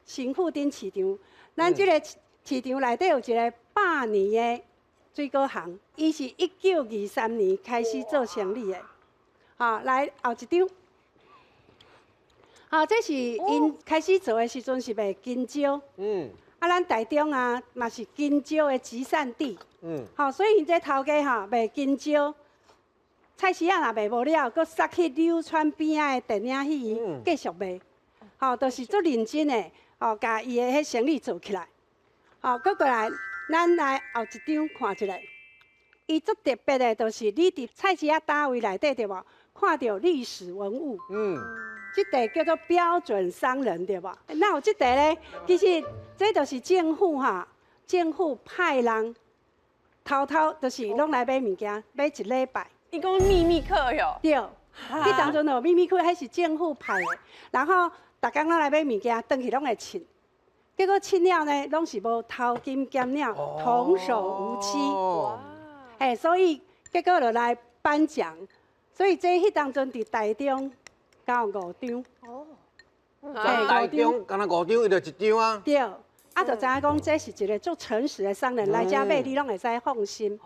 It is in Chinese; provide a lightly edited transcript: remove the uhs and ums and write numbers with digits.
新富町市场，咱这个市场内底有一个100年的水果行，伊是1923年开始做生意的。好，来后一张。好，这是因开始做的时阵是卖金蕉。咱台中啊，嘛是金蕉的集散地。好，所以因这头家哈卖金蕉，菜市仔若卖无了，搁杀去柳川边仔的电影戏继续卖。好，就是足认真的，哦，甲伊的迄生意做起来。好，搁过来，咱来后一张看一下。伊足特别的，就是你伫菜市仔单位内底对无？看到历史文物。这块叫做标准商人对无？那有这块咧，其实这就是政府哈，政府派人偷偷就是拢来买物件，买一礼拜。一共秘密课哟。对，你当阵有秘密课，迄是政府派的，然后逐工拢来买物件，回去拢会称。结果称了呢，拢是无头金减了，童叟无欺。哇！所以结果就来颁奖。所以这迄当阵伫台中，敢有5张。台中敢若5张，伊就1张啊。对，就知影讲这是一个足诚实的商人来遮买，你拢会使放心。